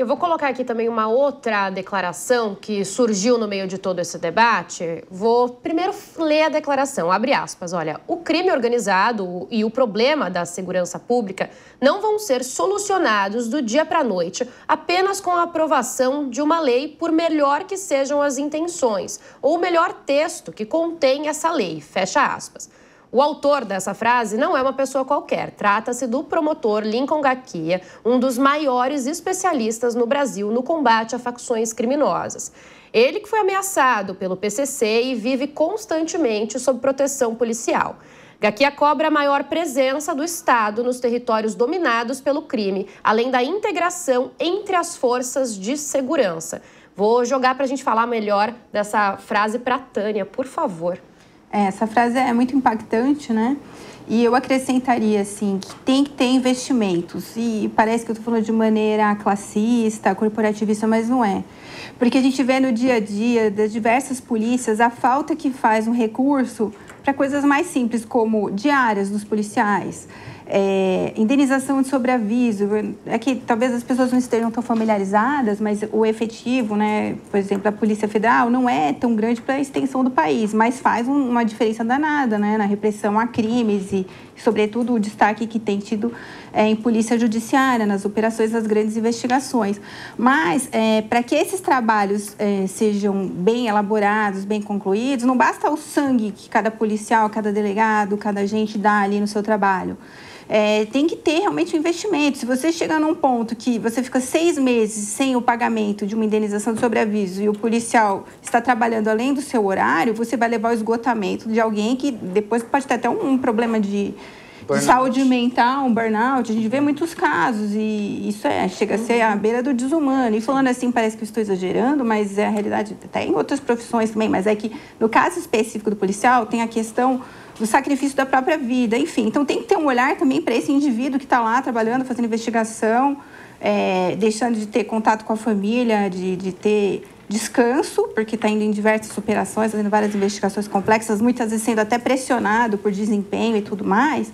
Eu vou colocar aqui também uma outra declaração que surgiu no meio de todo esse debate. Vou primeiro ler a declaração, abre aspas. Olha, o crime organizado e o problema da segurança pública não vão ser solucionados do dia para a noite apenas com a aprovação de uma lei, por melhor que sejam as intenções, ou o melhor texto que contém essa lei, fecha aspas. O autor dessa frase não é uma pessoa qualquer. Trata-se do promotor Lincoln Gaquia, um dos maiores especialistas no Brasil no combate a facções criminosas. Ele que foi ameaçado pelo PCC e vive constantemente sob proteção policial. Gaquia cobra a maior presença do Estado nos territórios dominados pelo crime, além da integração entre as forças de segurança. Vou jogar para a gente falar melhor dessa frase para a Tânia, por favor. Essa frase é muito impactante, né? E eu acrescentaria, assim, que tem que ter investimentos. E parece que eu estou falando de maneira classista, corporativista, mas não é. Porque a gente vê no dia a dia das diversas polícias a falta que faz um recurso para coisas mais simples, como diárias dos policiais, indenização de sobreaviso. É que talvez as pessoas não estejam tão familiarizadas, mas o efetivo, né, por exemplo, da Polícia Federal não é tão grande para a extensão do país, mas faz uma diferença danada, né, na repressão a crimes e, sobretudo, o destaque que tem tido em polícia judiciária, nas operações das grandes investigações. Mas, para que esses trabalhos sejam bem elaborados, bem concluídos, não basta o sangue que cada policial, cada delegado, cada agente dá ali no seu trabalho. Tem que ter realmente um investimento. Se você chegar num ponto que você fica 6 meses sem o pagamento de uma indenização de sobreaviso e o policial está trabalhando além do seu horário, você vai levar ao esgotamento de alguém que depois pode ter até um problema de saúde mental, um burnout. A gente vê muitos casos e isso chega a ser à beira do desumano. E falando assim, parece que eu estou exagerando, mas é a realidade até em outras profissões também. Mas é que no caso específico do policial tem a questão do sacrifício da própria vida, enfim. Então, tem que ter um olhar também para esse indivíduo que está lá trabalhando, fazendo investigação, deixando de ter contato com a família, de ter descanso, porque está indo em diversas operações, fazendo várias investigações complexas, muitas vezes sendo até pressionado por desempenho e tudo mais.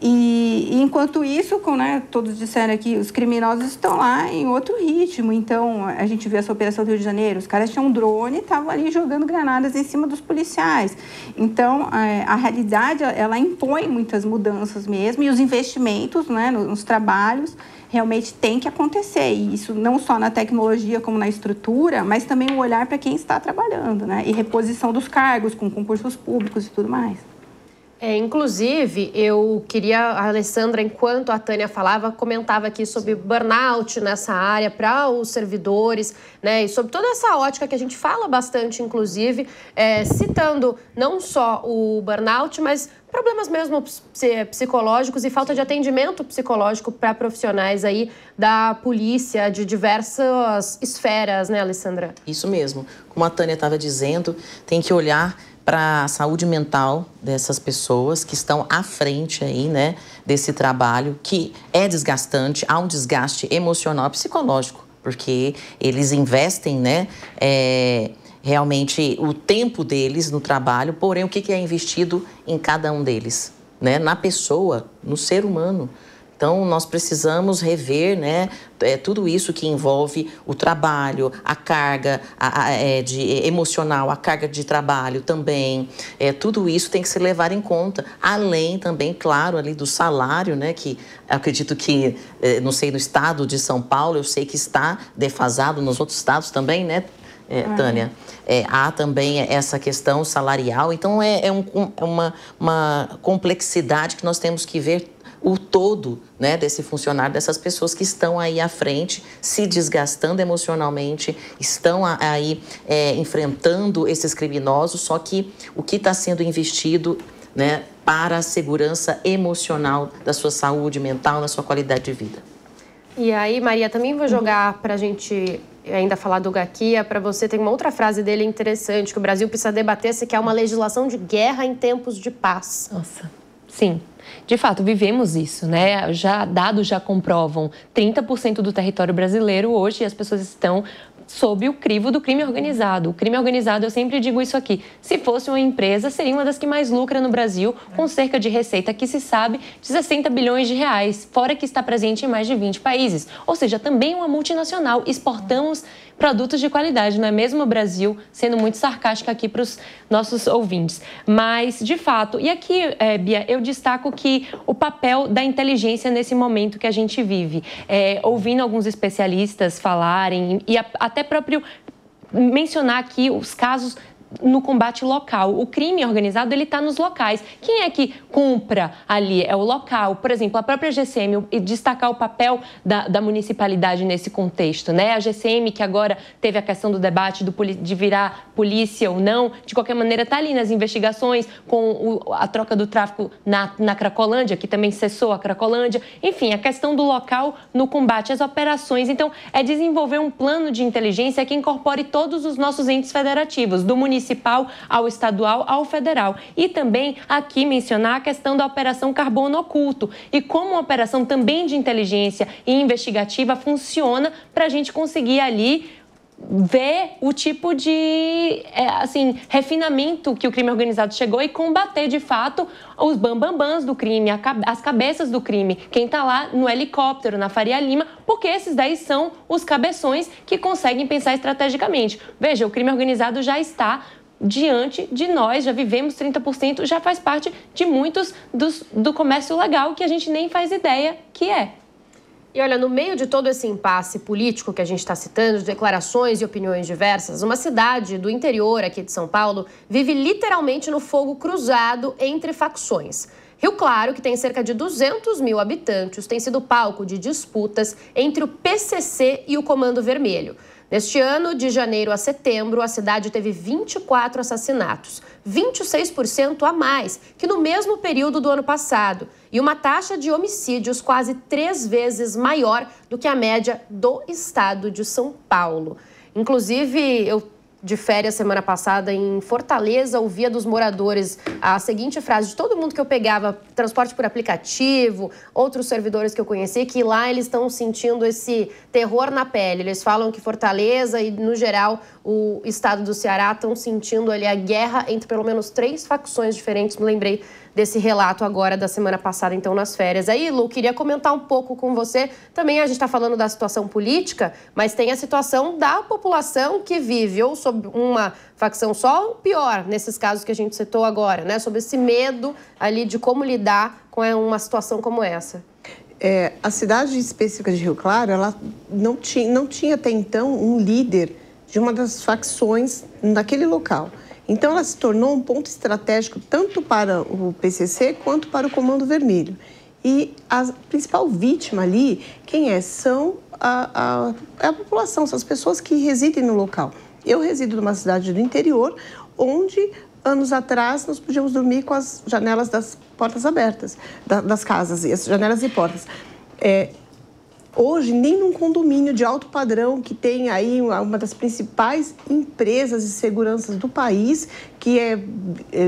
E enquanto isso, todos disseram aqui, os criminosos estão lá em outro ritmo. Então, a gente viu essa operação do Rio de Janeiro, os caras tinham um drone e estavam ali jogando granadas em cima dos policiais. Então, a realidade, ela impõe muitas mudanças mesmo, e os investimentos, né, nos trabalhos realmente tem que acontecer. E isso não só na tecnologia como na estrutura, mas também um olhar para quem está trabalhando, né? E reposição dos cargos com concursos públicos e tudo mais. Inclusive, eu queria, a Alessandra, enquanto a Tânia falava, comentava aqui sobre burnout nessa área para os servidores, né? E sobre toda essa ótica que a gente fala bastante, inclusive, citando não só o burnout, mas problemas mesmo psicológicos e falta de atendimento psicológico para profissionais aí da polícia de diversas esferas, né, Alessandra? Isso mesmo. Como a Tânia estava dizendo, tem que olhar para a saúde mental dessas pessoas que estão à frente aí, né, desse trabalho que é desgastante, há um desgaste emocional e psicológico, porque eles investem, né, realmente o tempo deles no trabalho, porém o que é investido em cada um deles, né, na pessoa, no ser humano. Então, nós precisamos rever, né, tudo isso que envolve o trabalho, a carga emocional, a carga de trabalho também. Tudo isso tem que se levar em conta. Além também, claro, ali do salário, né, que acredito que, não sei, no estado de São Paulo, eu sei que está defasado, nos outros estados também, né, Tânia? Há também essa questão salarial. Então, uma complexidade que nós temos que ver o todo, né, desse funcionário, dessas pessoas que estão aí à frente, se desgastando emocionalmente, estão aí enfrentando esses criminosos, só que o que está sendo investido, né, para a segurança emocional da sua saúde mental, da sua qualidade de vida. E aí, Maria, também vou jogar para a gente ainda falar do Gaquia, para você, tem uma outra frase dele interessante, que o Brasil precisa debater, se quer uma legislação de guerra em tempos de paz. Nossa, sim. De fato, vivemos isso, né? Dados já comprovam 30% do território brasileiro hoje as pessoas estão sob o crivo do crime organizado. O crime organizado, eu sempre digo isso aqui, se fosse uma empresa, seria uma das que mais lucra no Brasil, com cerca de receita que se sabe de 60 bilhões de reais, fora que está presente em mais de 20 países. Ou seja, também uma multinacional. Exportamos produtos de qualidade, não é mesmo, Brasil? Sendo muito sarcástica aqui para os nossos ouvintes. Mas, de fato, e aqui, Bia, eu destaco que o papel da inteligência nesse momento que a gente vive, ouvindo alguns especialistas falarem e até próprio mencionar aqui os casos no combate local. O crime organizado, ele está nos locais. Quem é que compra ali? É o local. Por exemplo, a própria GCM, e destacar o papel da municipalidade nesse contexto, né? A GCM, que agora teve a questão do debate de virar polícia ou não, de qualquer maneira está ali nas investigações com a troca do tráfico na Cracolândia, que também cessou a Cracolândia. Enfim, a questão do local no combate às operações. Então, é desenvolver um plano de inteligência que incorpore todos os nossos entes federativos, do municipal ao estadual, ao federal. E também aqui mencionar a questão da Operação Carbono Oculto e como uma operação também de inteligência e investigativa funciona para a gente conseguir ali ver o tipo de refinamento que o crime organizado chegou e combater, de fato, os bambambãs do crime, as cabeças do crime. Quem está lá no helicóptero, na Faria Lima, porque esses daí são os cabeções que conseguem pensar estrategicamente. Veja, o crime organizado já está diante de nós, já vivemos 30%, já faz parte de muitos do comércio legal que a gente nem faz ideia que é. E olha, no meio de todo esse impasse político que a gente está citando, de declarações e opiniões diversas, uma cidade do interior aqui de São Paulo vive literalmente no fogo cruzado entre facções. Rio Claro, que tem cerca de 200 mil habitantes, tem sido palco de disputas entre o PCC e o Comando Vermelho. Neste ano, de janeiro a setembro, a cidade teve 24 assassinatos, 26% a mais que no mesmo período do ano passado, e uma taxa de homicídios quase 3 vezes maior do que a média do estado de São Paulo. Inclusive, eu de férias semana passada em Fortaleza, ouvia dos moradores a seguinte frase de todo mundo que eu pegava, transporte por aplicativo, outros servidores que eu conheci, que lá eles estão sentindo esse terror na pele. Eles falam que Fortaleza e, no geral, o estado do Ceará estão sentindo ali a guerra entre pelo menos 3 facções diferentes. Me lembrei desse relato agora da semana passada, então, nas férias. Aí, Lu, queria comentar um pouco com você. Também a gente está falando da situação política, mas tem a situação da população que vive ou sob uma facção só, ou pior, nesses casos que a gente citou agora, né? Sobre esse medo ali de como lidar com uma situação como essa. A cidade específica de Rio Claro, ela não tinha até então um líder de uma das facções naquele local. Então, ela se tornou um ponto estratégico tanto para o PCC quanto para o Comando Vermelho. E a principal vítima ali, quem é? São a população, são as pessoas que residem no local. Eu resido numa cidade do interior, onde, anos atrás, nós podíamos dormir com as janelas das portas abertas, das casas, as janelas e portas. Hoje, nem num condomínio de alto padrão, que tem aí uma das principais empresas de segurança do país, que é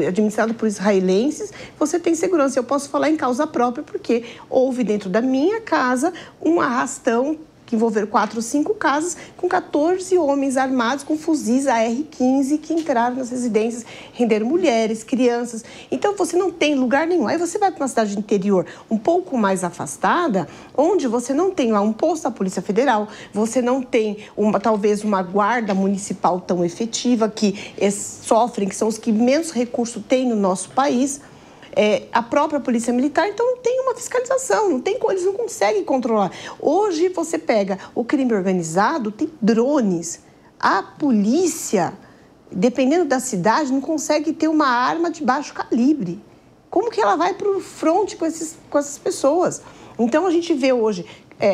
administrado por israelenses, você tem segurança. Eu posso falar em causa própria, porque houve dentro da minha casa um arrastão que envolveram 4 ou 5 casas, com 14 homens armados com fuzis AR-15 que entraram nas residências, renderam mulheres, crianças. Então, você não tem lugar nenhum. Aí você vai para uma cidade interior um pouco mais afastada, onde você não tem lá um posto da Polícia Federal, você não tem talvez uma guarda municipal tão efetiva, que sofrem, que são os que menos recurso têm no nosso país. A própria Polícia Militar, então não tem uma fiscalização, eles não conseguem controlar. Hoje você pega o crime organizado, tem drones. A polícia, dependendo da cidade, não consegue ter uma arma de baixo calibre. Como que ela vai para o fronte com essas pessoas? Então a gente vê hoje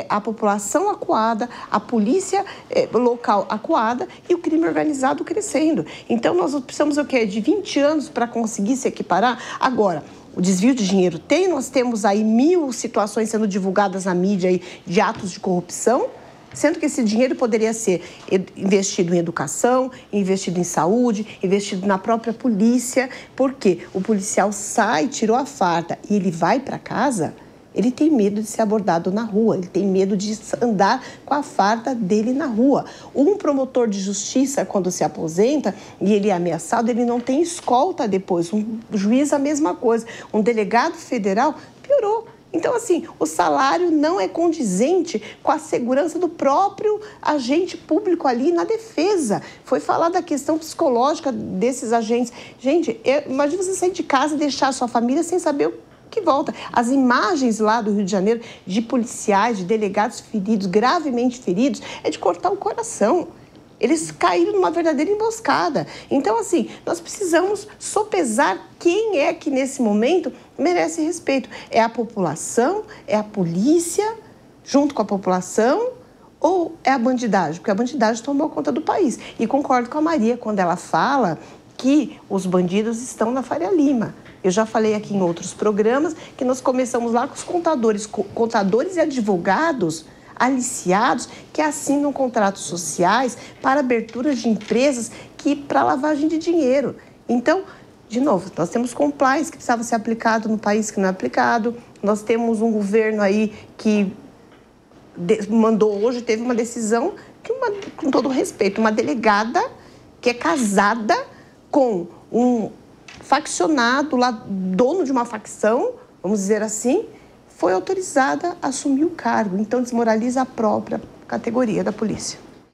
a população acuada, a polícia local acuada e o crime organizado crescendo. Então, nós precisamos de 20 anos para conseguir se equiparar. Agora, o desvio de dinheiro nós temos aí 1000 situações sendo divulgadas na mídia aí de atos de corrupção, sendo que esse dinheiro poderia ser investido em educação, investido em saúde, investido na própria polícia, porque o policial tirou a farda e ele vai para casa, Ele tem medo de ser abordado na rua, ele tem medo de andar com a farda dele na rua. Um promotor de justiça, quando se aposenta e ele é ameaçado, ele não tem escolta depois. Um juiz, a mesma coisa. Um delegado federal, piorou. Então, assim, o salário não é condizente com a segurança do próprio agente público ali na defesa. Foi falada da questão psicológica desses agentes. Gente, imagina você sair de casa e deixar a sua família sem saber o que volta. As imagens lá do Rio de Janeiro de policiais, de delegados feridos, gravemente feridos, é de cortar o coração. Eles caíram numa verdadeira emboscada. Então, assim, nós precisamos sopesar quem é que, nesse momento, merece respeito. É a população? É a polícia, junto com a população? Ou é a bandidagem? Porque a bandidagem tomou conta do país. E concordo com a Maria quando ela fala que os bandidos estão na Faria Lima. Eu já falei aqui em outros programas que nós começamos lá com os contadores e advogados aliciados que assinam contratos sociais para abertura de empresas para lavagem de dinheiro. Então, de novo, nós temos compliance que precisava ser aplicado no país que não é aplicado, nós temos um governo aí que mandou hoje, teve uma decisão que, com todo respeito, uma delegada que é casada com um faccionado, lá, dono de uma facção, vamos dizer assim, foi autorizada a assumir o cargo. Então, desmoraliza a própria categoria da polícia.